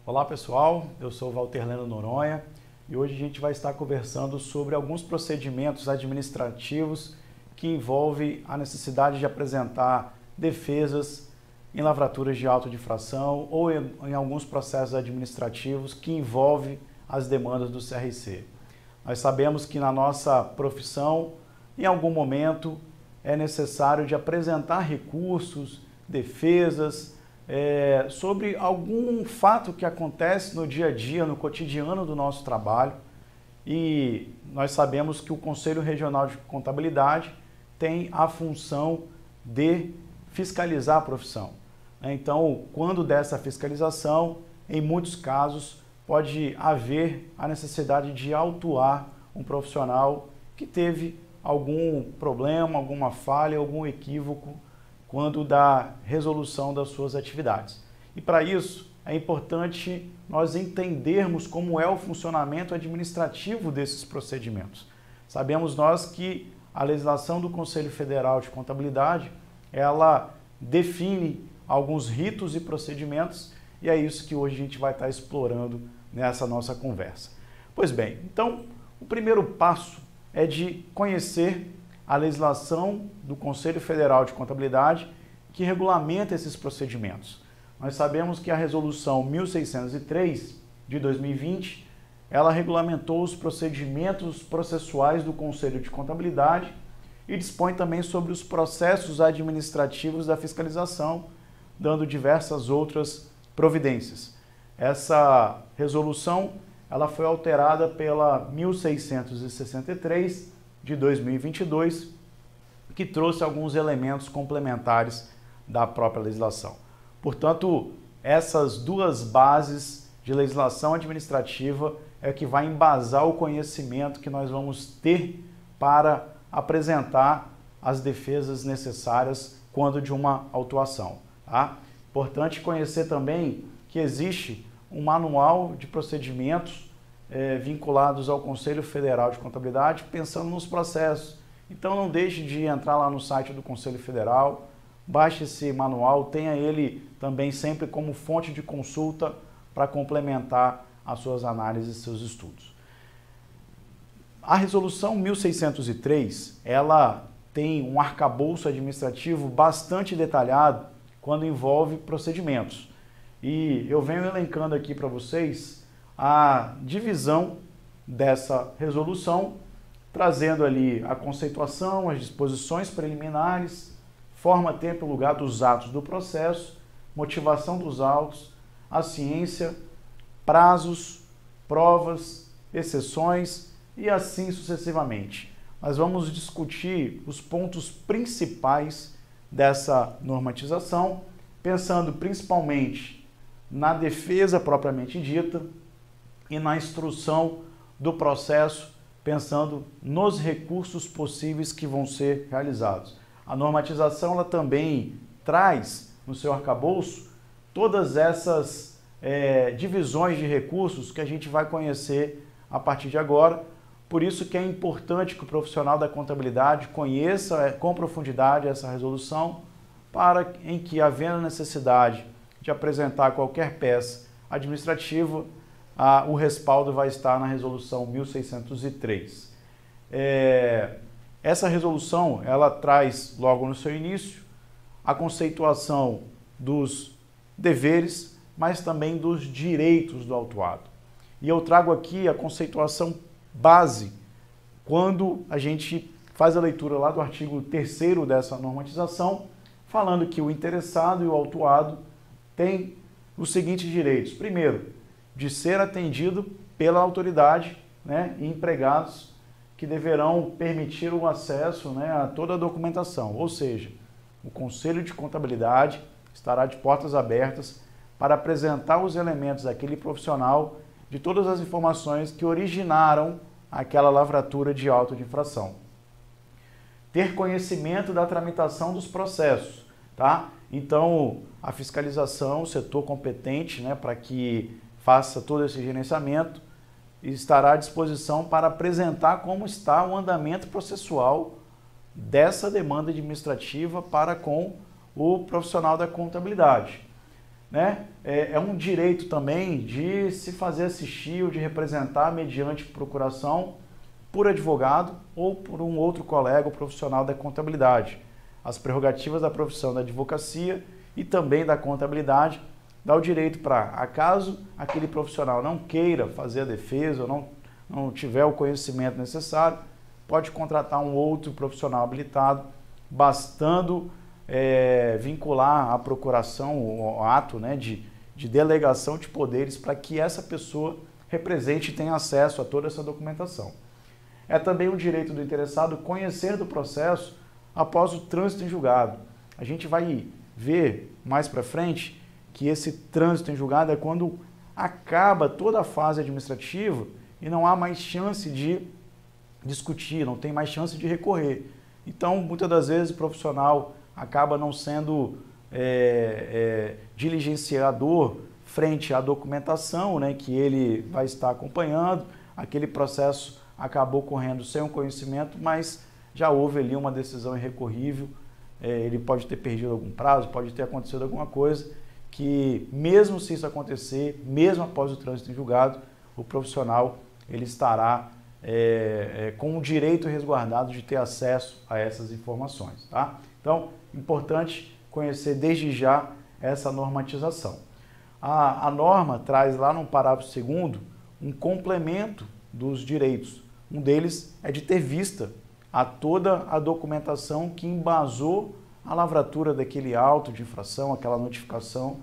Olá pessoal, eu sou Walter Leno Noronha e hoje a gente vai estar conversando sobre alguns procedimentos administrativos que envolvem a necessidade de apresentar defesas em lavraturas de auto de infração ou em alguns processos administrativos que envolvem as demandas do CRC. Nós sabemos que na nossa profissão, em algum momento, é necessário de apresentar recursos, defesas, sobre algum fato que acontece no dia a dia, no cotidiano do nosso trabalho. E nós sabemos que o Conselho Regional de Contabilidade tem a função de fiscalizar a profissão. Então, quando dessa fiscalização, em muitos casos, pode haver a necessidade de autuar um profissional que teve algum problema, alguma falha, algum equívoco quando da resolução das suas atividades. E para isso é importante nós entendermos como é o funcionamento administrativo desses procedimentos. Sabemos nós que a legislação do Conselho Federal de Contabilidade, ela define alguns ritos e procedimentos e é isso que hoje a gente vai estar explorando nessa nossa conversa. Pois bem, então o primeiro passo é de conhecer a legislação do Conselho Federal de Contabilidade que regulamenta esses procedimentos. Nós sabemos que a Resolução 1603 de 2020, ela regulamentou os procedimentos processuais do Conselho de Contabilidade e dispõe também sobre os processos administrativos da fiscalização, dando diversas outras providências. Essa resolução ela foi alterada pela 1663 de 2022, que trouxe alguns elementos complementares da própria legislação. Portanto, essas duas bases de legislação administrativa é que vai embasar o conhecimento que nós vamos ter para apresentar as defesas necessárias quando de uma autuação. Tá? Importante conhecer também que existe um manual de procedimentos vinculados ao Conselho Federal de Contabilidade, pensando nos processos. Então não deixe de entrar lá no site do Conselho Federal, baixe esse manual, tenha ele também sempre como fonte de consulta para complementar as suas análises e seus estudos. A Resolução 1603, ela tem um arcabouço administrativo bastante detalhado quando envolve procedimentos. E eu venho elencando aqui para vocês a divisão dessa resolução, trazendo ali a conceituação, as disposições preliminares, forma, tempo e lugar dos atos do processo, motivação dos autos, a ciência, prazos, provas, exceções e assim sucessivamente. Nós vamos discutir os pontos principais dessa normatização, pensando principalmente na defesa propriamente dita e na instrução do processo, pensando nos recursos possíveis que vão ser realizados. A normatização ela também traz no seu arcabouço todas essas divisões de recursos que a gente vai conhecer a partir de agora. Por isso que é importante que o profissional da contabilidade conheça com profundidade essa resolução, para em que, havendo necessidade de apresentar qualquer peça administrativa, o respaldo vai estar na Resolução 1603. Essa resolução ela traz logo no seu início a conceituação dos deveres, mas também dos direitos do autuado. E eu trago aqui a conceituação base quando a gente faz a leitura lá do artigo 3º dessa normatização, falando que o interessado e o autuado têm os seguintes direitos. Primeiro, de ser atendido pela autoridade, e empregados que deverão permitir o acesso, a toda a documentação. Ou seja, o Conselho de Contabilidade estará de portas abertas para apresentar os elementos daquele profissional de todas as informações que originaram aquela lavratura de auto de infração. Ter conhecimento da tramitação dos processos, tá? Então, a fiscalização, o setor competente, para que faça todo esse gerenciamento, estará à disposição para apresentar como está o andamento processual dessa demanda administrativa para com o profissional da contabilidade. né? É um direito também de se fazer assistir ou de representar mediante procuração por advogado ou por um outro colega ou profissional da contabilidade. As prerrogativas da profissão da advocacia e também da contabilidade dá o direito para, acaso aquele profissional não queira fazer a defesa ou não tiver o conhecimento necessário, pode contratar um outro profissional habilitado, bastando vincular a procuração, o ato, né, de delegação de poderes para que essa pessoa represente e tenha acesso a toda essa documentação. É também um direito do interessado conhecer do processo após o trânsito em julgado. A gente vai ver mais para frente que esse trânsito em julgado é quando acaba toda a fase administrativa e não há mais chance de discutir, não tem mais chance de recorrer. Então, muitas das vezes o profissional acaba não sendo diligenciador frente à documentação, né, que ele vai estar acompanhando. Aquele processo acabou correndo sem o conhecimento, mas já houve ali uma decisão irrecorrível. Ele pode ter perdido algum prazo, pode ter acontecido alguma coisa que, mesmo se isso acontecer, mesmo após o trânsito em julgado, o profissional ele estará com o direito resguardado de ter acesso a essas informações, tá? Então, importante conhecer desde já essa normatização. A norma traz lá no parágrafo 2º um complemento dos direitos. Um deles é de ter vista a toda a documentação que embasou a lavratura daquele auto de infração, aquela notificação,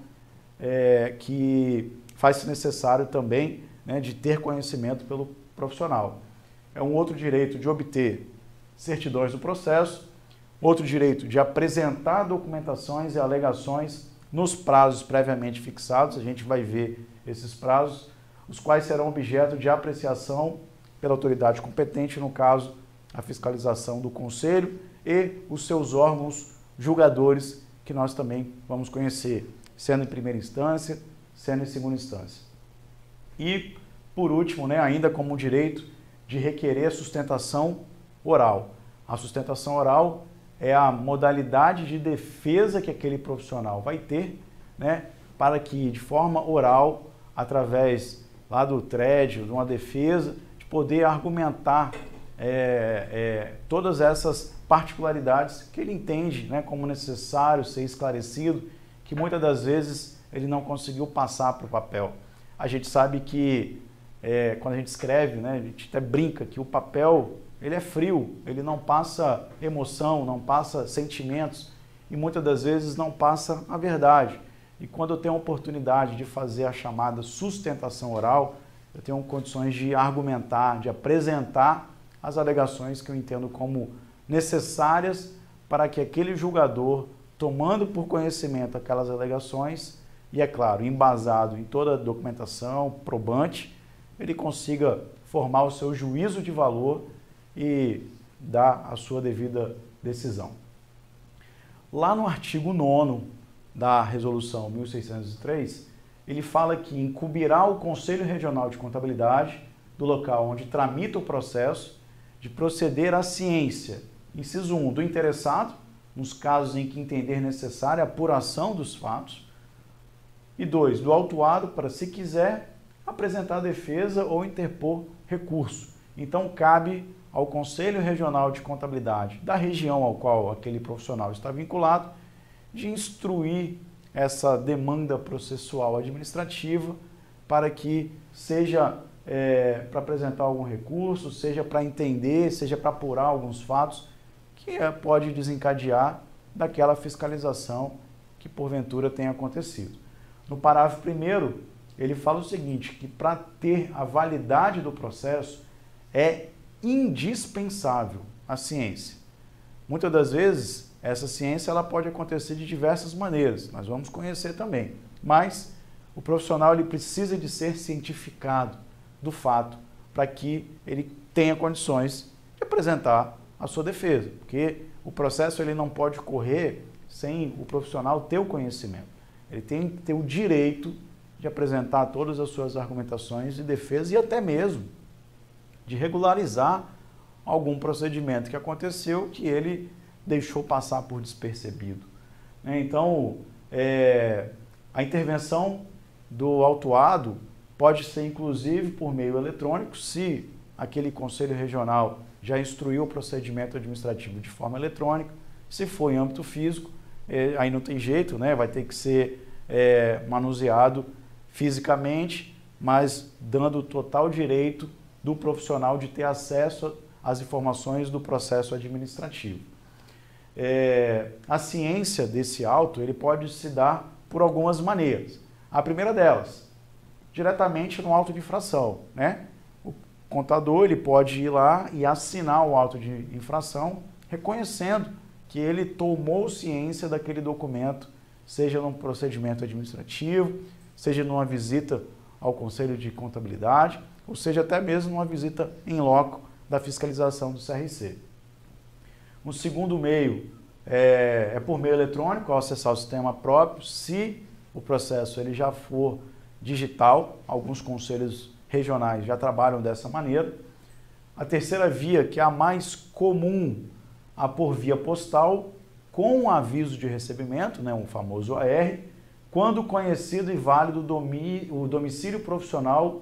que faz-se necessário também, né, de ter conhecimento pelo profissional. É um outro direito de obter certidões do processo, outro direito de apresentar documentações e alegações nos prazos previamente fixados. A gente vai ver esses prazos, os quais serão objeto de apreciação pela autoridade competente, no caso, a fiscalização do Conselho e os seus órgãos julgadores, que nós também vamos conhecer, sendo em primeira instância, sendo em segunda instância. E, por último, né, ainda como um direito de requerer sustentação oral. A sustentação oral é a modalidade de defesa que aquele profissional vai ter, né, para que, de forma oral, através lá do TRED, de uma defesa, de poder argumentar todas essas particularidades que ele entende, né, como necessário ser esclarecido, que muitas das vezes ele não conseguiu passar para o papel. A gente sabe que quando a gente escreve, né, a gente até brinca que o papel ele é frio, ele não passa emoção, não passa sentimentos e muitas das vezes não passa a verdade. E quando eu tenho a oportunidade de fazer a chamada sustentação oral, eu tenho condições de argumentar, de apresentar as alegações que eu entendo como necessárias para que aquele julgador, tomando por conhecimento aquelas alegações, e é claro, embasado em toda a documentação probante, ele consiga formar o seu juízo de valor e dar a sua devida decisão. Lá no artigo 9º da Resolução 1603, ele fala que incumbirá o Conselho Regional de Contabilidade, do local onde tramita o processo, de proceder à ciência, inciso 1, do interessado, nos casos em que entender necessária a apuração dos fatos, e 2, do autuado para, se quiser, apresentar defesa ou interpor recurso. Então, cabe ao Conselho Regional de Contabilidade da região ao qual aquele profissional está vinculado, de instruir essa demanda processual administrativa para que seja para apresentar algum recurso, seja para entender, seja para apurar alguns fatos que pode desencadear daquela fiscalização que porventura tenha acontecido. No parágrafo 1º, ele fala o seguinte, que para ter a validade do processo é indispensável a ciência. Muitas das vezes, essa ciência ela pode acontecer de diversas maneiras, nós vamos conhecer também, mas o profissional ele precisa de ser cientificado do fato para que ele tenha condições de apresentar a sua defesa, porque o processo ele não pode correr sem o profissional ter o conhecimento. Ele tem que ter o direito de apresentar todas as suas argumentações de defesa e até mesmo de regularizar algum procedimento que aconteceu que ele deixou passar por despercebido. Então, A intervenção do autuado pode ser inclusive por meio eletrônico, se aquele conselho regional já instruiu o procedimento administrativo de forma eletrônica. Se for em âmbito físico, aí não tem jeito, né? Vai ter que ser manuseado fisicamente, mas dando total direito do profissional de ter acesso às informações do processo administrativo. A ciência desse auto ele pode se dar por algumas maneiras. A primeira delas, diretamente no auto de infração, né? O contador ele pode ir lá e assinar o auto de infração, reconhecendo que ele tomou ciência daquele documento, seja num procedimento administrativo, seja numa visita ao Conselho de Contabilidade, ou seja até mesmo numa visita em loco da fiscalização do CRC. Um segundo meio é por meio eletrônico, ao acessar o sistema próprio, se o processo ele já for digital, alguns conselhos regionais já trabalham dessa maneira. A terceira via, que é a mais comum, a por via postal, com um aviso de recebimento, né, um famoso AR, quando conhecido e válido o domicílio profissional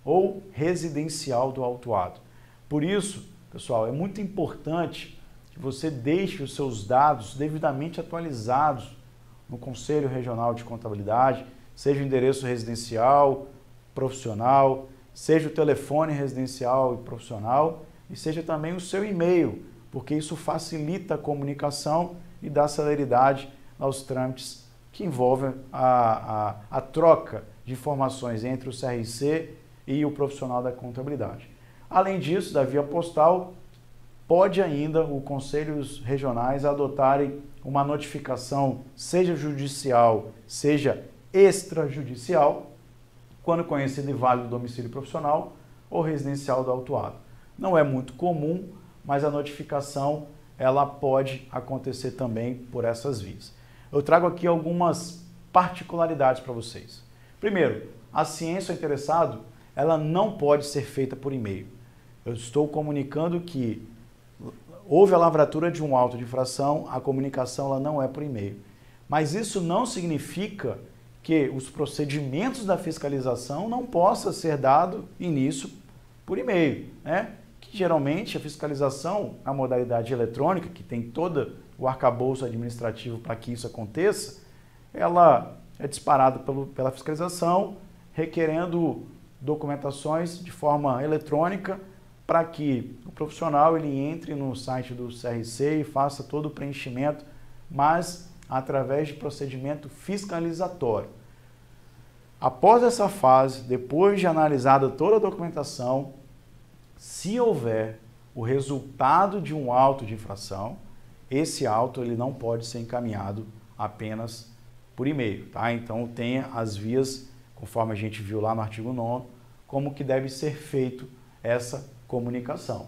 ou residencial do autuado. Por isso, pessoal, é muito importante que você deixe os seus dados devidamente atualizados no Conselho Regional de Contabilidade, seja o endereço residencial, profissional, seja o telefone residencial e profissional, e seja também o seu e-mail, porque isso facilita a comunicação e dá celeridade aos trâmites que envolvem a troca de informações entre o CRC e o profissional da contabilidade. Além disso, da via postal, pode ainda os conselhos regionais adotarem uma notificação, seja judicial, seja extrajudicial, quando conhecido e válido o domicílio profissional ou residencial do autuado. Não é muito comum, mas a notificação ela pode acontecer também por essas vias. Eu trago aqui algumas particularidades para vocês. Primeiro, a ciência ao interessado ela não pode ser feita por e-mail. Eu estou comunicando que houve a lavratura de um auto de infração, a comunicação ela não é por e-mail. Mas isso não significa que os procedimentos da fiscalização não possam ser dado início por e-mail, né? Que geralmente a fiscalização, a modalidade eletrônica, que tem todo o arcabouço administrativo para que isso aconteça, ela é disparada pela fiscalização, requerendo documentações de forma eletrônica para que o profissional ele entre no site do CRC e faça todo o preenchimento, mas através de procedimento fiscalizatório. Após essa fase, depois de analisada toda a documentação, se houver o resultado de um auto de infração, esse auto ele não pode ser encaminhado apenas por e-mail, tá? Então tenha as vias, conforme a gente viu lá no artigo 9º, como que deve ser feito essa comunicação.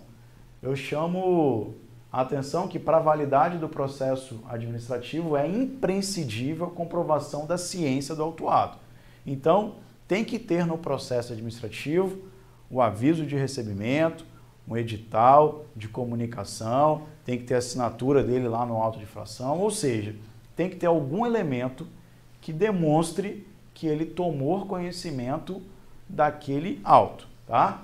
Eu chamo a atenção que para a validade do processo administrativo é imprescindível a comprovação da ciência do autuado. Então, tem que ter no processo administrativo o aviso de recebimento, um edital de comunicação, tem que ter a assinatura dele lá no auto de infração, ou seja, tem que ter algum elemento que demonstre que ele tomou conhecimento daquele auto, tá?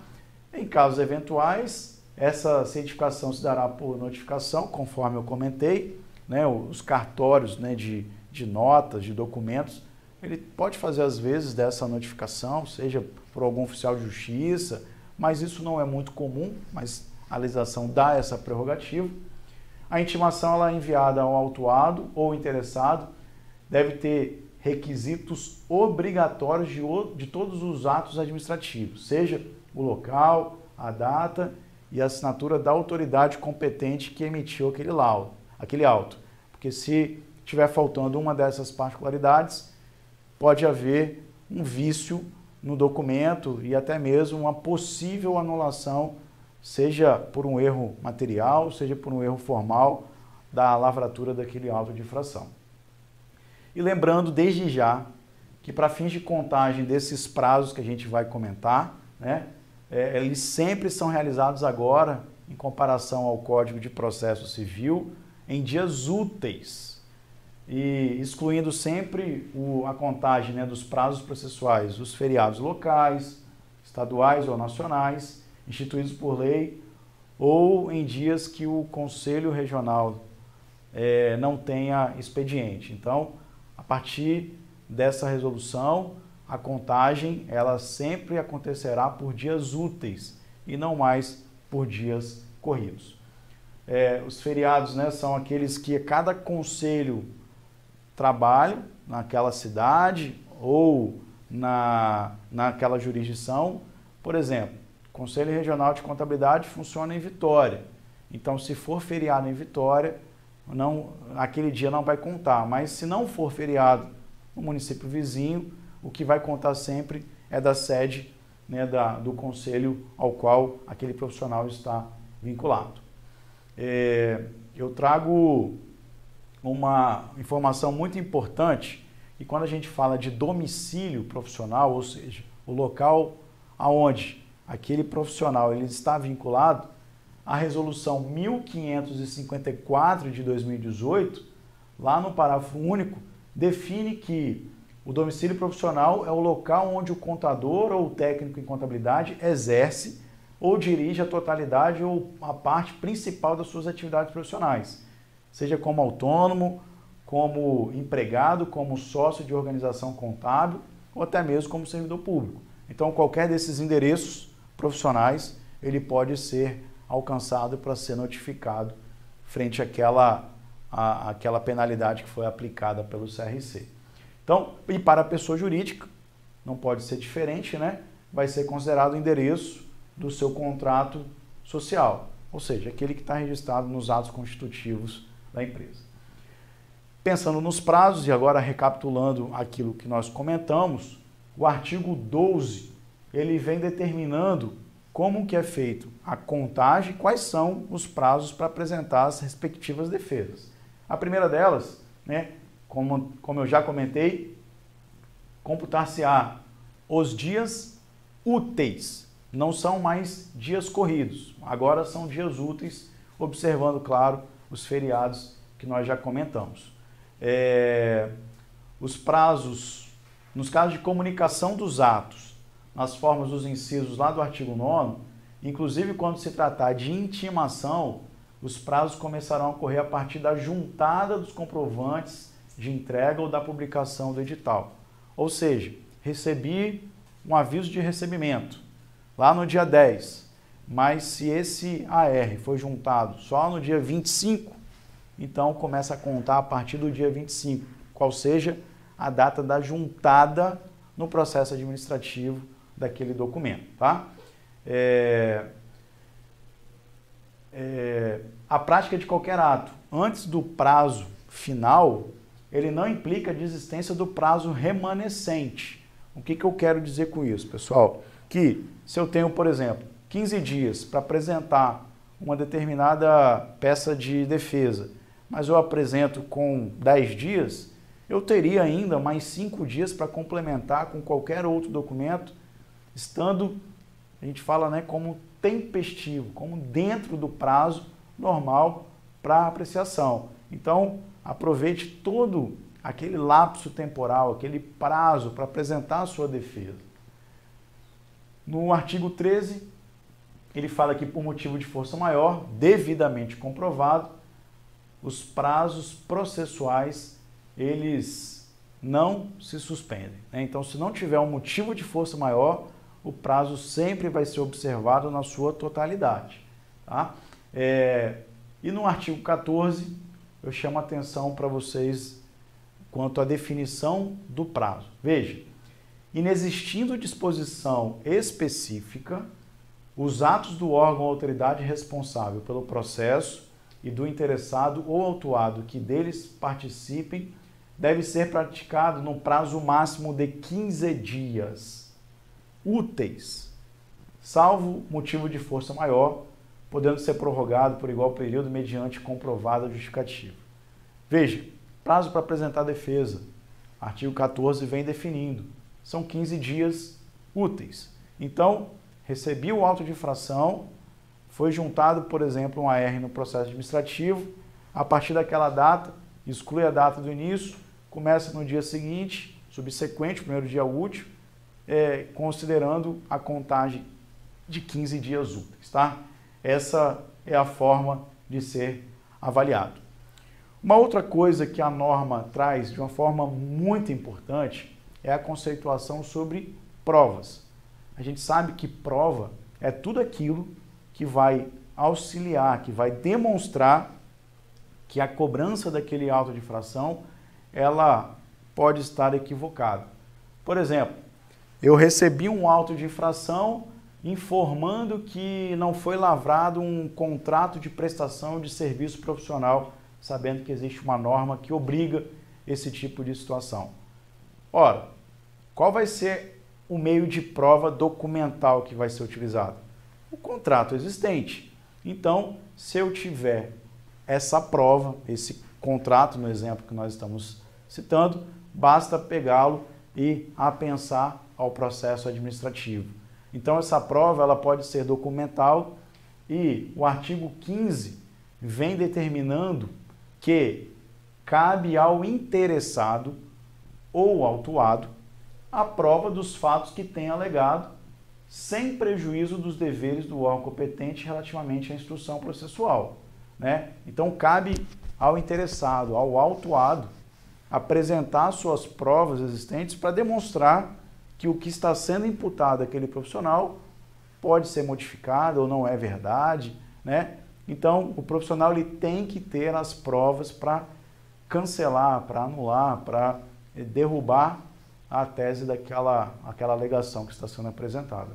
Em casos eventuais, essa certificação se dará por notificação, conforme eu comentei, né? Os cartórios, né, de notas, de documentos, ele pode fazer às vezes dessa notificação, seja por algum oficial de justiça, mas isso não é muito comum, mas a legislação dá essa prerrogativa. A intimação ela é enviada ao autuado ou interessado, deve ter requisitos obrigatórios de todos os atos administrativos, seja o local, a data e a assinatura da autoridade competente que emitiu aquele auto. Porque se estiver faltando uma dessas particularidades, pode haver um vício no documento e até mesmo uma possível anulação, seja por um erro material, seja por um erro formal da lavratura daquele auto de infração. E lembrando desde já que para fins de contagem desses prazos que a gente vai comentar, né, eles sempre são realizados agora, em comparação ao Código de Processo Civil, em dias úteis. e excluindo sempre a contagem, né, dos prazos processuais, os feriados locais, estaduais ou nacionais, instituídos por lei, ou em dias que o Conselho Regional não tenha expediente. Então, a partir dessa resolução, a contagem ela sempre acontecerá por dias úteis e não mais por dias corridos. Os feriados, né, são aqueles que cada conselho trabalha naquela cidade ou naquela jurisdição. Por exemplo, o Conselho Regional de Contabilidade funciona em Vitória. Então, se for feriado em Vitória, aquele dia não vai contar. Mas se não for feriado no município vizinho, o que vai contar sempre é da sede, né, do conselho ao qual aquele profissional está vinculado. Eu trago uma informação muito importante, e quando a gente fala de domicílio profissional, ou seja, o local aonde aquele profissional ele está vinculado, a resolução 1554 de 2018, lá no parágrafo único, define que o domicílio profissional é o local onde o contador ou o técnico em contabilidade exerce ou dirige a totalidade ou a parte principal das suas atividades profissionais, seja como autônomo, como empregado, como sócio de organização contábil ou até mesmo como servidor público. Então, qualquer desses endereços profissionais, ele pode ser alcançado para ser notificado frente àquela penalidade que foi aplicada pelo CRC. Então, e para a pessoa jurídica, não pode ser diferente, né? Vai ser considerado o endereço do seu contrato social, ou seja, aquele que está registrado nos atos constitutivos da empresa. Pensando nos prazos, e agora recapitulando aquilo que nós comentamos, o artigo 12, ele vem determinando como que é feito a contagem, quais são os prazos para apresentar as respectivas defesas. A primeira delas, né, como eu já comentei, computar-se-á os dias úteis, não são mais dias corridos, agora são dias úteis, observando, claro, os feriados que nós já comentamos. Os prazos, nos casos de comunicação dos atos, nas formas dos incisos lá do artigo 9º, inclusive quando se tratar de intimação, os prazos começarão a ocorrer a partir da juntada dos comprovantes de entrega ou da publicação do edital. Ou seja, recebi um aviso de recebimento lá no dia 10, mas se esse AR foi juntado só no dia 25, então começa a contar a partir do dia 25, qual seja a data da juntada no processo administrativo daquele documento, tá? A prática de qualquer ato antes do prazo final, ele não implica a desistência do prazo remanescente. O que eu quero dizer com isso, pessoal? Que se eu tenho, por exemplo, 15 dias para apresentar uma determinada peça de defesa, mas eu apresento com 10 dias, eu teria ainda mais 5 dias para complementar com qualquer outro documento, estando, a gente fala, né, como tempestivo, como dentro do prazo normal para apreciação. Então, aproveite todo aquele lapso temporal, aquele prazo para apresentar a sua defesa. No artigo 13, ele fala que por motivo de força maior, devidamente comprovado, os prazos processuais, eles não se suspendem, né? Então, se não tiver um motivo de força maior, o prazo sempre vai ser observado na sua totalidade, tá? E no artigo 14, eu chamo a atenção para vocês quanto à definição do prazo. Veja, inexistindo disposição específica, os atos do órgão ou autoridade responsável pelo processo e do interessado ou autuado que deles participem deve ser praticado no prazo máximo de 15 dias úteis, salvo motivo de força maior, podendo ser prorrogado por igual período mediante comprovada justificativa. Veja, prazo para apresentar defesa. Artigo 14 vem definindo. São 15 dias úteis. Então, recebi o auto de infração, foi juntado, por exemplo, um AR no processo administrativo. A partir daquela data, exclui a data do início, começa no dia seguinte, subsequente, primeiro dia útil, considerando a contagem de 15 dias úteis, tá? Essa é a forma de ser avaliado. Uma outra coisa que a norma traz de uma forma muito importante é a conceituação sobre provas. A gente sabe que prova é tudo aquilo que vai auxiliar, que vai demonstrar que a cobrança daquele auto de infração, ela pode estar equivocada. Por exemplo, eu recebi um auto de infração informando que não foi lavrado um contrato de prestação de serviço profissional, sabendo que existe uma norma que obriga esse tipo de situação. Ora, qual vai ser o meio de prova documental que vai ser utilizado? O contrato existente. Então, se eu tiver essa prova, esse contrato, no exemplo que nós estamos citando, basta pegá-lo e apensar ao processo administrativo. Então, essa prova ela pode ser documental e o artigo 15 vem determinando que cabe ao interessado ou autuado a prova dos fatos que tem alegado, sem prejuízo dos deveres do órgão competente relativamente à instrução processual, né? Então, cabe ao interessado, ao autuado, apresentar suas provas existentes para demonstrar que o que está sendo imputado àquele profissional pode ser modificado ou não é verdade, né? Então, o profissional ele tem que ter as provas para cancelar, para anular, para derrubar a tese daquela alegação que está sendo apresentada.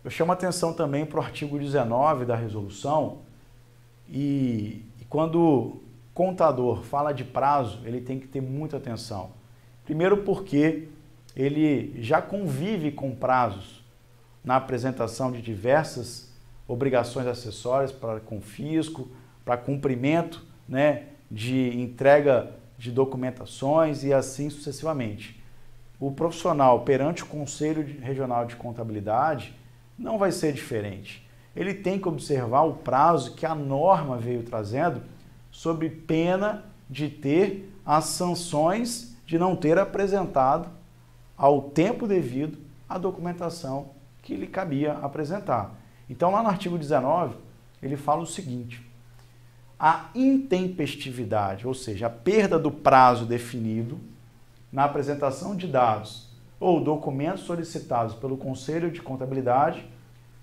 Eu chamo a atenção também para o artigo 19 da resolução e quando o contador fala de prazo, ele tem que ter muita atenção. Primeiro porque ele já convive com prazos na apresentação de diversas obrigações acessórias para confisco, para cumprimento, né, de entrega de documentações e assim sucessivamente. O profissional perante o Conselho Regional de Contabilidade não vai ser diferente. Ele tem que observar o prazo que a norma veio trazendo sob pena de ter as sanções de não ter apresentado ao tempo devido a documentação que lhe cabia apresentar. Então, lá no artigo 19, ele fala o seguinte: a intempestividade, ou seja, a perda do prazo definido na apresentação de dados ou documentos solicitados pelo Conselho de Contabilidade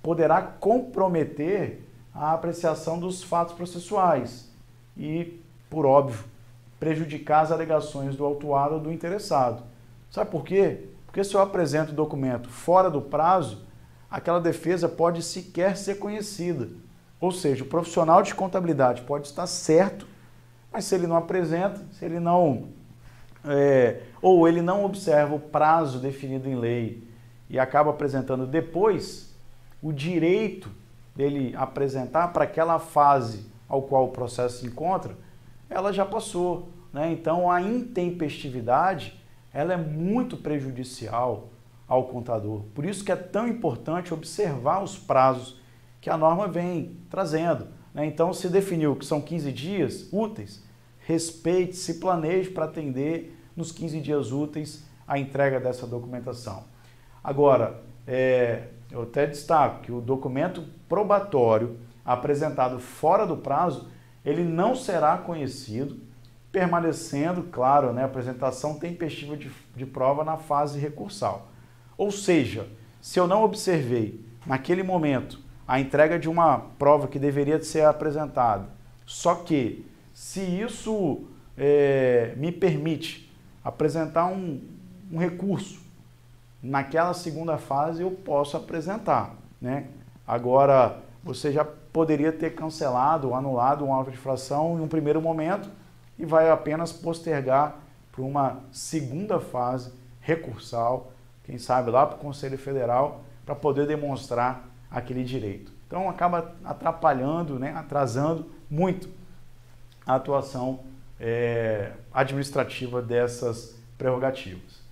poderá comprometer a apreciação dos fatos processuais e, por óbvio, prejudicar as alegações do autuado ou do interessado. Sabe por quê? Porque se eu apresento o documento fora do prazo, aquela defesa pode sequer ser conhecida. Ou seja, o profissional de contabilidade pode estar certo, mas se ele não apresenta, se ele não ou ele não observa o prazo definido em lei e acaba apresentando depois, o direito dele apresentar para aquela fase ao qual o processo se encontra, ela já passou, né? Então, a intempestividade, ela é muito prejudicial ao contador. Por isso que é tão importante observar os prazos que a norma vem trazendo, né? Então, se definiu que são 15 dias úteis, respeite, se planeje para atender nos 15 dias úteis a entrega dessa documentação. Agora, eu até destaco que o documento probatório apresentado fora do prazo, ele não será conhecido, permanecendo, claro, né, a apresentação tempestiva de prova na fase recursal. Ou seja, se eu não observei naquele momento a entrega de uma prova que deveria ser apresentada, só que se isso me permite apresentar um recurso naquela segunda fase, eu posso apresentar, né? Agora, você já poderia ter cancelado ou anulado um auto de infração em um primeiro momento e vai apenas postergar para uma segunda fase recursal, quem sabe lá para o Conselho Federal, para poder demonstrar aquele direito. Então, acaba atrapalhando, né, atrasando muito a atuação administrativa dessas prerrogativas.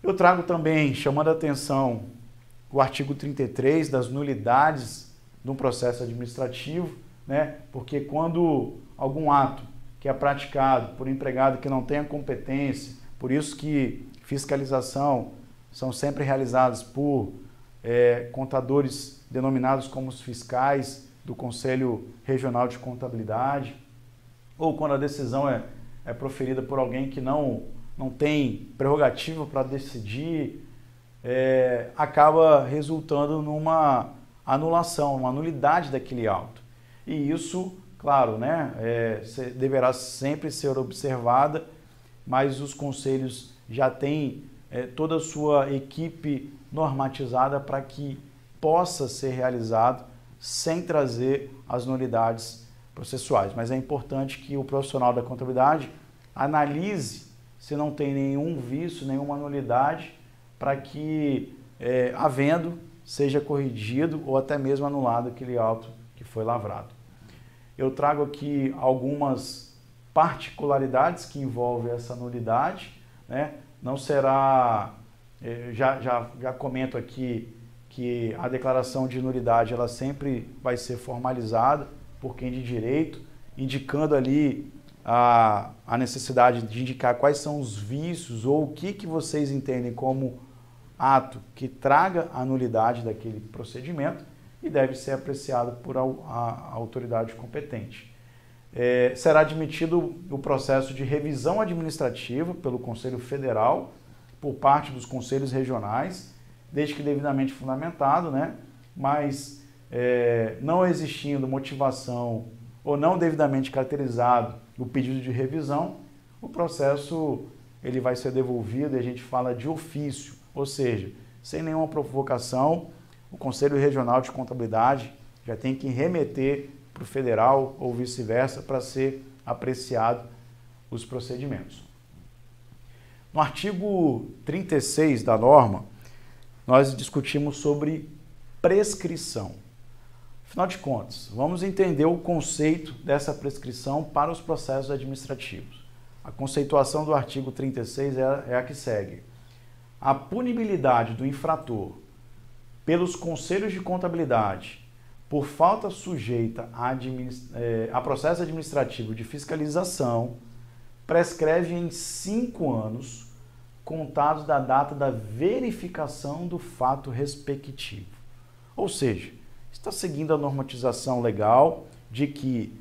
Eu trago também, chamando a atenção, o artigo 33 das nulidades de um processo administrativo, né? Porque quando algum ato que é praticado por empregado que não tenha competência, por isso que fiscalização são sempre realizadas por contadores denominados como os fiscais do Conselho Regional de Contabilidade, ou quando a decisão é proferida por alguém que não tem prerrogativa para decidir, acaba resultando numa anulação, uma nulidade daquele auto. E isso, claro, né, deverá sempre ser observada, mas os conselhos já têm toda a sua equipe normatizada para que possa ser realizado sem trazer as nulidades processuais. Mas é importante que o profissional da contabilidade analise se não tem nenhum vício, nenhuma nulidade, para que, havendo, seja corrigido ou até mesmo anulado aquele auto que foi lavrado. Eu trago aqui algumas particularidades que envolvem essa nulidade, né? Não será, já comento aqui que a declaração de nulidade ela sempre vai ser formalizada por quem de direito, indicando ali a necessidade de indicar quais são os vícios ou o que vocês entendem como ato que traga a nulidade daquele procedimento e deve ser apreciado por a autoridade competente. Será admitido o processo de revisão administrativa pelo Conselho Federal, por parte dos conselhos regionais, desde que devidamente fundamentado, né? Mas não existindo motivação ou não devidamente caracterizado o pedido de revisão, o processo ele vai ser devolvido e a gente fala de ofício, ou seja, sem nenhuma provocação, o Conselho Regional de Contabilidade já tem que remeter para o federal ou vice-versa para ser apreciado os procedimentos. No artigo 36 da norma, nós discutimos sobre prescrição. Afinal de contas, vamos entender o conceito dessa prescrição para os processos administrativos. A conceituação do artigo 36 é a que segue. A punibilidade do infrator pelos conselhos de contabilidade por falta sujeita a processo administrativo de fiscalização prescreve em 5 anos contados da data da verificação do fato respectivo. Ou seja, está seguindo a normatização legal de que,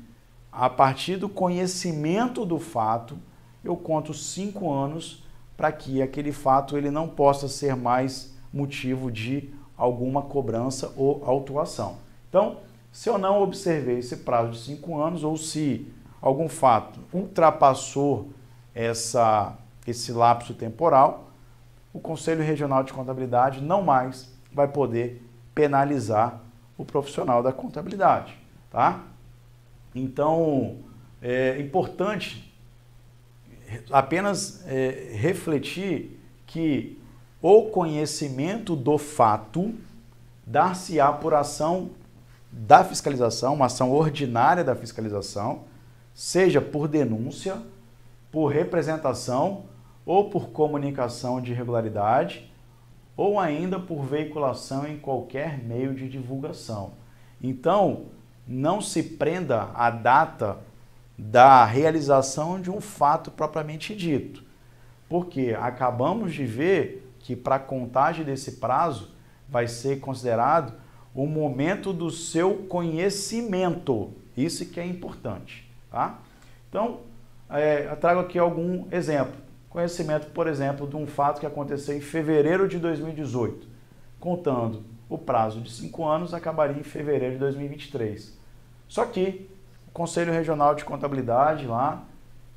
a partir do conhecimento do fato, eu conto 5 anos para que aquele fato ele não possa ser mais motivo de alguma cobrança ou autuação. Então, se eu não observei esse prazo de 5 anos ou se algum fato ultrapassou esse lapso temporal, o Conselho Regional de Contabilidade não mais vai poder penalizar o profissional da contabilidade, tá? Então, é importante apenas refletir que o conhecimento do fato dar-se-á por ação da fiscalização, uma ação ordinária da fiscalização, seja por denúncia, por representação ou por comunicação de irregularidade, ou ainda por veiculação em qualquer meio de divulgação. Então, não se prenda à data da realização de um fato propriamente dito, porque acabamos de ver que para a contagem desse prazo vai ser considerado o momento do seu conhecimento. Isso que é importante, tá? Então, eu trago aqui algum exemplo. Conhecimento, por exemplo, de um fato que aconteceu em fevereiro de 2018. Contando o prazo de 5 anos, acabaria em fevereiro de 2023. Só que o Conselho Regional de Contabilidade, lá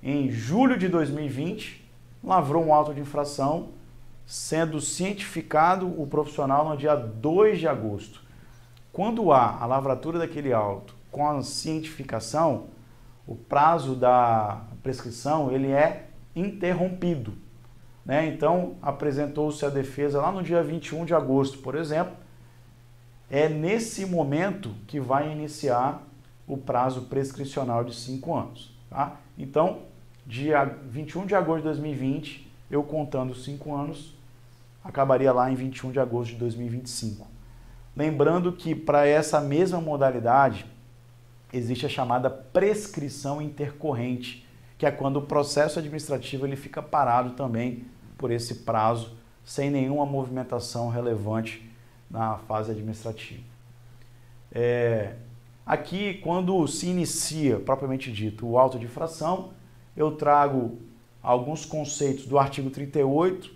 em julho de 2020, lavrou um auto de infração, sendo cientificado o profissional no dia 2 de agosto. Quando há a lavratura daquele auto com a cientificação, o prazo da prescrição ele é interrompido, né? Então, apresentou-se a defesa lá no dia 21 de agosto, por exemplo. É nesse momento que vai iniciar o prazo prescricional de 5 anos. Tá? Então, dia 21 de agosto de 2020, eu contando 5 anos, acabaria lá em 21 de agosto de 2025. Lembrando que para essa mesma modalidade, existe a chamada prescrição intercorrente, que é quando o processo administrativo ele fica parado também por esse prazo, sem nenhuma movimentação relevante na fase administrativa. Aqui, quando se inicia, propriamente dito, o auto de infração, eu trago alguns conceitos do artigo 38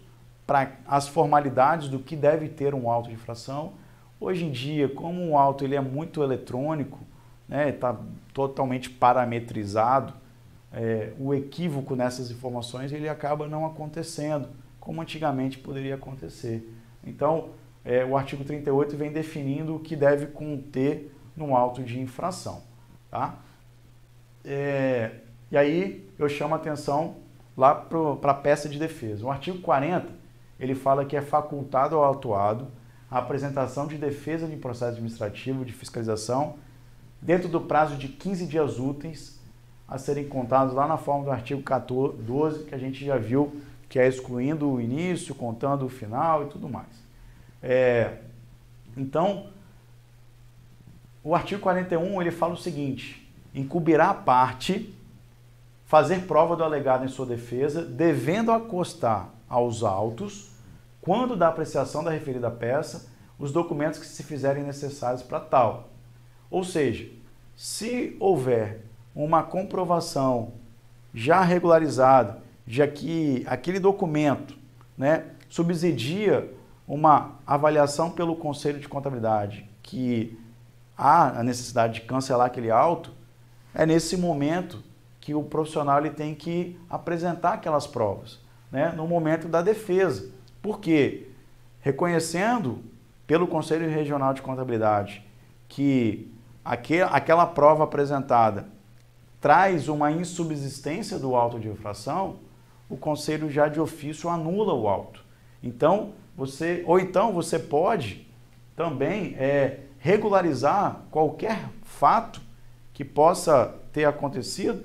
para as formalidades do que deve ter um auto de infração. Hoje em dia, como um auto ele é muito eletrônico, né, está totalmente parametrizado, o equívoco nessas informações ele acaba não acontecendo, como antigamente poderia acontecer. Então, o artigo 38 vem definindo o que deve conter no auto de infração. Tá? E aí eu chamo a atenção lá para a peça de defesa. O artigo 40, ele fala que é facultado ao autuado a apresentação de defesa de processo administrativo de fiscalização dentro do prazo de 15 dias úteis a serem contados lá na forma do artigo 12, que a gente já viu, que é excluindo o início, contando o final e tudo mais. Então, o artigo 41 ele fala o seguinte: incumbirá a parte fazer prova do alegado em sua defesa, devendo acostar aos autos, quando da apreciação da referida peça, os documentos que se fizerem necessários para tal. Ou seja, se houver uma comprovação já regularizada de que aquele documento, né, subsidia uma avaliação pelo Conselho de Contabilidade que há a necessidade de cancelar aquele auto, é nesse momento que o profissional ele tem que apresentar aquelas provas, né, no momento da defesa. Por quê? Reconhecendo pelo Conselho Regional de Contabilidade que aquela prova apresentada traz uma insubsistência do auto de infração, o Conselho já de ofício anula o auto. Então, você pode também regularizar qualquer fato que possa ter acontecido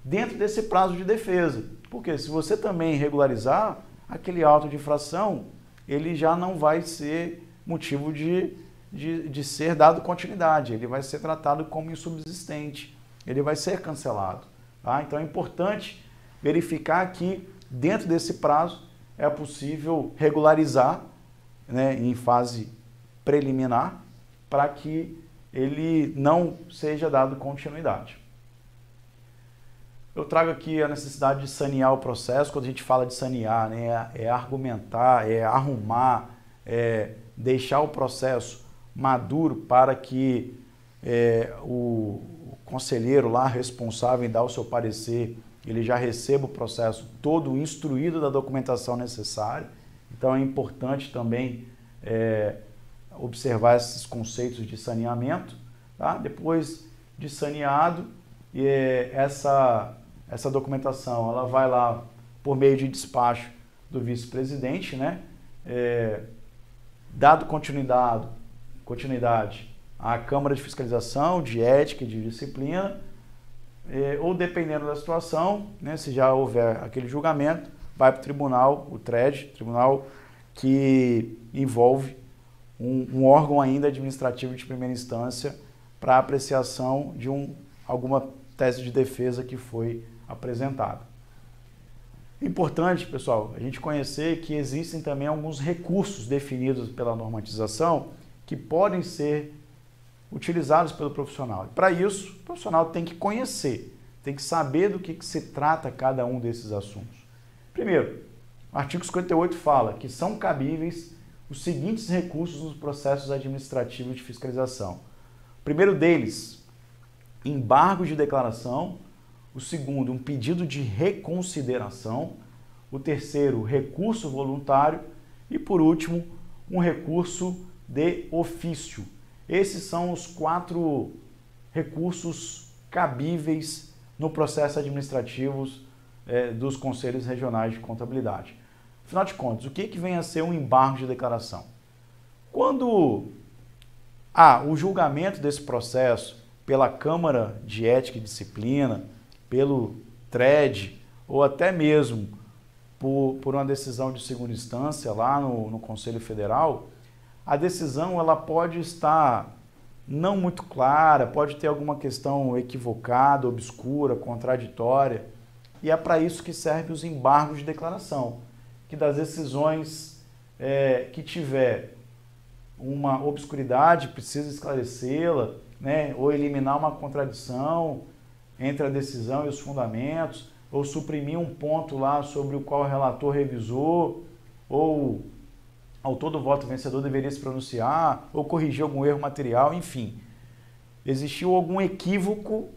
dentro desse prazo de defesa. Porque se você também regularizar, aquele auto de infração, ele já não vai ser motivo de ser dado continuidade, ele vai ser tratado como insubsistente, ele vai ser cancelado. Tá? Então é importante verificar que dentro desse prazo é possível regularizar, né, em fase preliminar, para que ele não seja dado continuidade. Eu trago aqui a necessidade de sanear o processo. Quando a gente fala de sanear, né, é argumentar, é arrumar, é deixar o processo maduro para que o conselheiro lá responsável em dar o seu parecer, ele já receba o processo todo instruído da documentação necessária. Então é importante também observar esses conceitos de saneamento. Tá? Depois de saneado, essa documentação ela vai lá por meio de despacho do vice-presidente, né? Dado continuidade à Câmara de Fiscalização, de Ética e de Disciplina, ou dependendo da situação, né, se já houver aquele julgamento, vai para o tribunal, o TRED, tribunal que envolve um órgão ainda administrativo de primeira instância para apreciação de alguma tese de defesa que foi apresentada. Importante, pessoal, a gente conhecer que existem também alguns recursos definidos pela normatização que podem ser utilizados pelo profissional. E para isso, o profissional tem que conhecer, tem que saber do que se trata cada um desses assuntos. Primeiro, o artigo 58 fala que são cabíveis os seguintes recursos nos processos administrativos de fiscalização. O primeiro deles, embargo de declaração. O segundo, um pedido de reconsideração. O terceiro, recurso voluntário. E, por último, um recurso de ofício. Esses são os 4 recursos cabíveis no processo administrativo dos Conselhos Regionais de Contabilidade. Afinal de contas, o que vem a ser um embargo de declaração? Quando há o julgamento desse processo pela Câmara de Ética e Disciplina, pelo TRED, ou até mesmo por uma decisão de segunda instância lá no Conselho Federal, a decisão ela pode estar não muito clara, pode ter alguma questão equivocada, obscura, contraditória. E é para isso que servem os embargos de declaração, que das decisões que tiver uma obscuridade, precisa esclarecê-la, né, ou eliminar uma contradição entre a decisão e os fundamentos, ou suprimir um ponto lá sobre o qual o relator revisou, ou autor do voto vencedor deveria se pronunciar, ou corrigir algum erro material, enfim. Existiu algum equívoco,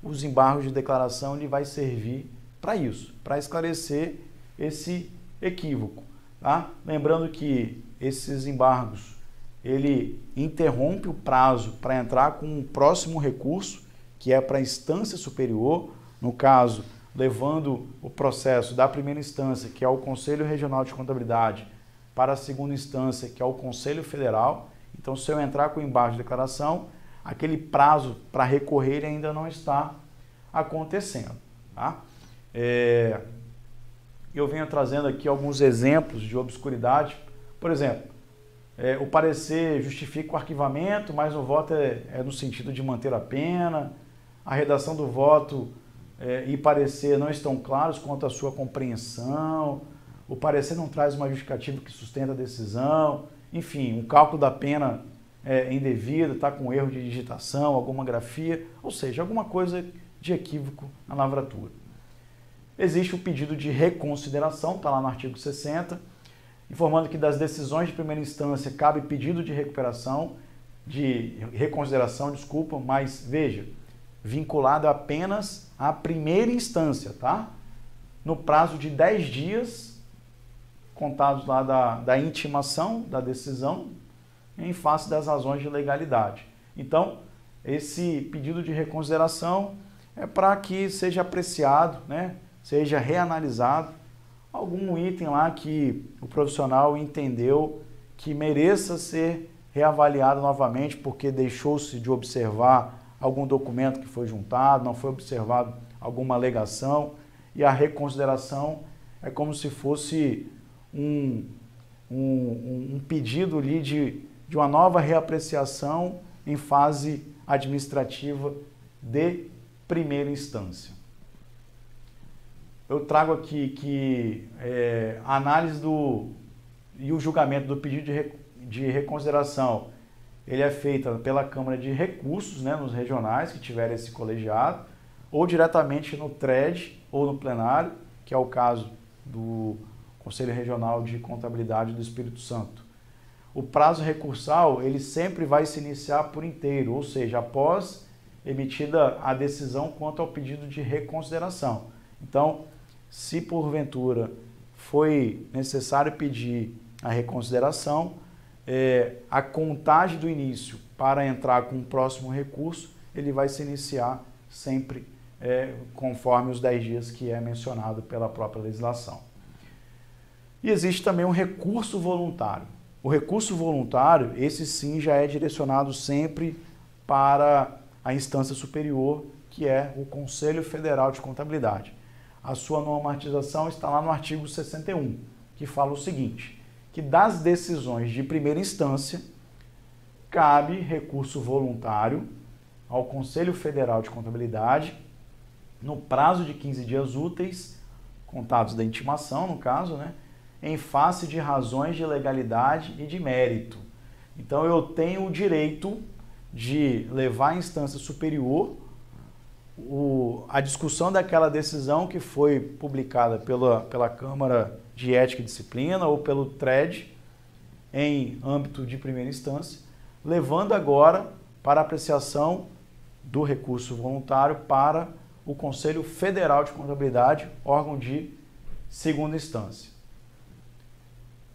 os embargos de declaração ele vai servir para isso, para esclarecer esse equívoco. Tá? Lembrando que esses embargos, ele interrompe o prazo para entrar com um próximo recurso, que é para a instância superior, no caso, levando o processo da primeira instância, que é o Conselho Regional de Contabilidade, para a segunda instância, que é o Conselho Federal. Então, se eu entrar com o embargo de declaração, aquele prazo para recorrer ainda não está acontecendo. Tá? Eu venho trazendo aqui alguns exemplos de obscuridade. Por exemplo, o parecer justifica o arquivamento, mas o voto é no sentido de manter a pena. A redação do voto e parecer não estão claros quanto à sua compreensão. O parecer não traz uma justificativa que sustenta a decisão. Enfim, um cálculo da pena indevido, está com erro de digitação, alguma grafia, ou seja, alguma coisa de equívoco na lavratura. Existe o pedido de reconsideração, está lá no artigo 60, informando que das decisões de primeira instância cabe pedido de reconsideração, mas veja, vinculado apenas à primeira instância, tá? No prazo de 10 dias, contados lá da intimação da decisão, em face das razões de legalidade. Então, esse pedido de reconsideração é para que seja apreciado, né? Seja reanalisado algum item lá que o profissional entendeu que mereça ser reavaliado novamente porque deixou-se de observar algum documento que foi juntado, não foi observado alguma alegação, e a reconsideração é como se fosse um pedido ali de uma nova reapreciação em fase administrativa de primeira instância. Eu trago aqui que a análise e o julgamento do pedido de reconsideração ele é feita pela Câmara de Recursos, né, nos regionais que tiverem esse colegiado, ou diretamente no TRED ou no plenário, que é o caso do Conselho Regional de Contabilidade do Espírito Santo. O prazo recursal ele sempre vai se iniciar por inteiro, ou seja, após emitida a decisão quanto ao pedido de reconsideração. Então, se porventura foi necessário pedir a reconsideração, a contagem do início para entrar com o próximo recurso, ele vai se iniciar sempre conforme os 10 dias que é mencionado pela própria legislação. E existe também um recurso voluntário. O recurso voluntário, esse sim já é direcionado sempre para a instância superior, que é o Conselho Federal de Contabilidade. A sua normatização está lá no artigo 61, que fala o seguinte, que das decisões de primeira instância, cabe recurso voluntário ao Conselho Federal de Contabilidade, no prazo de 15 dias úteis, contados da intimação, no caso, né, em face de razões de legalidade e de mérito. Então, eu tenho o direito de levar à instância superior a discussão daquela decisão que foi publicada pela Câmara de Ética e Disciplina ou pelo TRED em âmbito de primeira instância, levando agora para apreciação do recurso voluntário para o Conselho Federal de Contabilidade, órgão de segunda instância.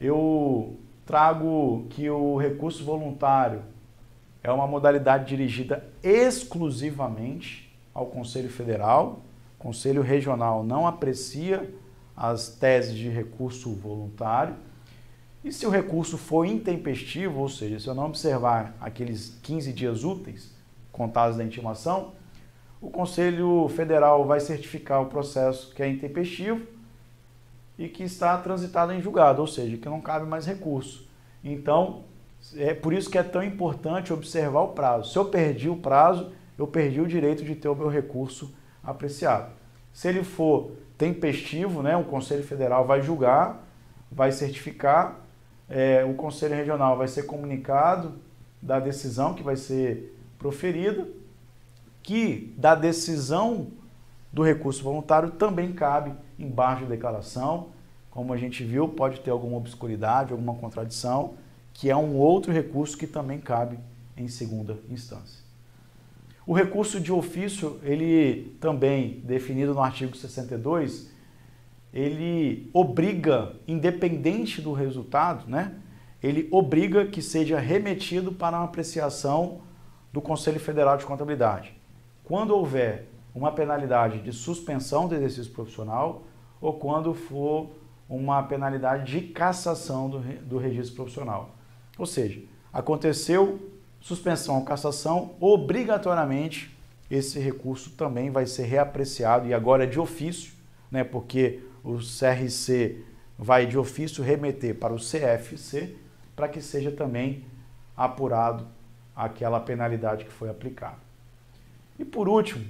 Eu trago que o recurso voluntário é uma modalidade dirigida exclusivamente ao Conselho Federal. O Conselho Regional não aprecia as teses de recurso voluntário. E se o recurso for intempestivo, ou seja, se eu não observar aqueles 15 dias úteis contados da intimação, o Conselho Federal vai certificar o processo que é intempestivo e que está transitado em julgado, ou seja, que não cabe mais recurso. Então, É por isso que é tão importante observar o prazo. Se eu perdi o prazo, eu perdi o direito de ter o meu recurso apreciado. Se ele for tempestivo, né, o Conselho Federal vai julgar, vai certificar, o Conselho Regional vai ser comunicado da decisão que vai ser proferida, que da decisão do recurso voluntário também cabe embargo de declaração. Como a gente viu, pode ter alguma obscuridade, alguma contradição, que é um outro recurso que também cabe em segunda instância. O recurso de ofício, ele também, definido no artigo 62, ele obriga, independente do resultado, né? Ele obriga que seja remetido para uma apreciação do Conselho Federal de Contabilidade. Quando houver uma penalidade de suspensão do exercício profissional ou quando for uma penalidade de cassação do registro profissional. Ou seja, aconteceu suspensão ou cassação, obrigatoriamente esse recurso também vai ser reapreciado, e agora é de ofício, né, porque o CRC vai de ofício remeter para o CFC para que seja também apurado aquela penalidade que foi aplicada. E por último,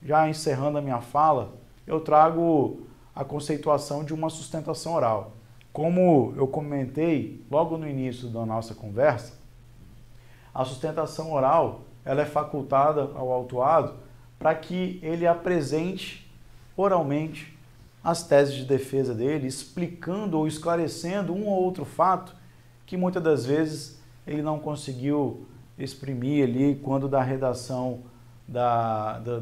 já encerrando a minha fala, eu trago a conceituação de uma sustentação oral. Como eu comentei logo no início da nossa conversa, a sustentação oral ela é facultada ao autuado para que ele apresente oralmente as teses de defesa dele, explicando ou esclarecendo um ou outro fato que muitas das vezes ele não conseguiu exprimir ali quando da redação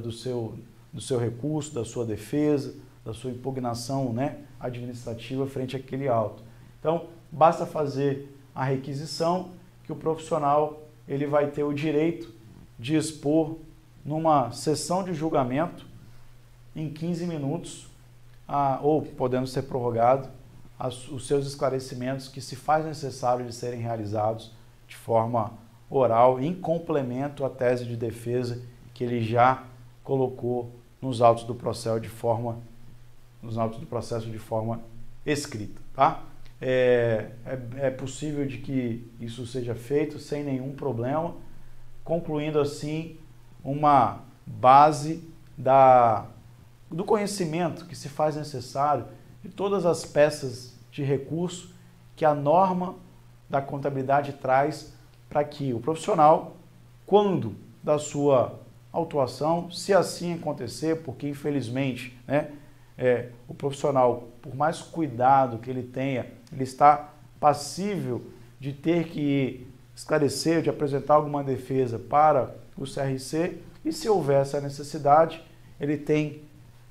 do seu recurso, da sua defesa, da sua impugnação, né, administrativa frente àquele auto. Então, basta fazer a requisição que o profissional ele vai ter o direito de expor numa sessão de julgamento em 15 minutos, ou podendo ser prorrogado, os seus esclarecimentos que se faz necessário de serem realizados de forma oral, em complemento à tese de defesa que ele já colocou nos autos do processo de forma escrita, tá? É possível de que isso seja feito sem nenhum problema, concluindo assim uma base do conhecimento que se faz necessário de todas as peças de recurso que a norma da contabilidade traz para que o profissional, quando da sua autuação, se assim acontecer, porque infelizmente, né, o profissional, por mais cuidado que ele tenha, ele está passível de ter que esclarecer, de apresentar alguma defesa para o CRC, e se houver essa necessidade, ele tem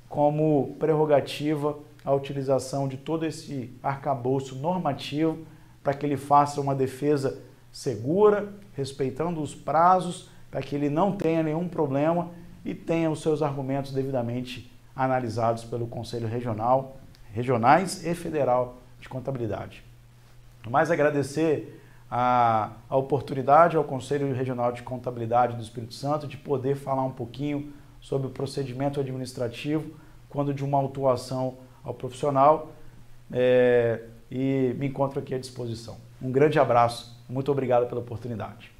como prerrogativa a utilização de todo esse arcabouço normativo para que ele faça uma defesa segura, respeitando os prazos, para que ele não tenha nenhum problema e tenha os seus argumentos devidamente analisados pelo Conselho Regionais e Federal de Contabilidade. Mas agradecer a oportunidade ao Conselho Regional de Contabilidade do Espírito Santo de poder falar um pouquinho sobre o procedimento administrativo quando de uma autuação ao profissional, e me encontro aqui à disposição. Um grande abraço, muito obrigado pela oportunidade.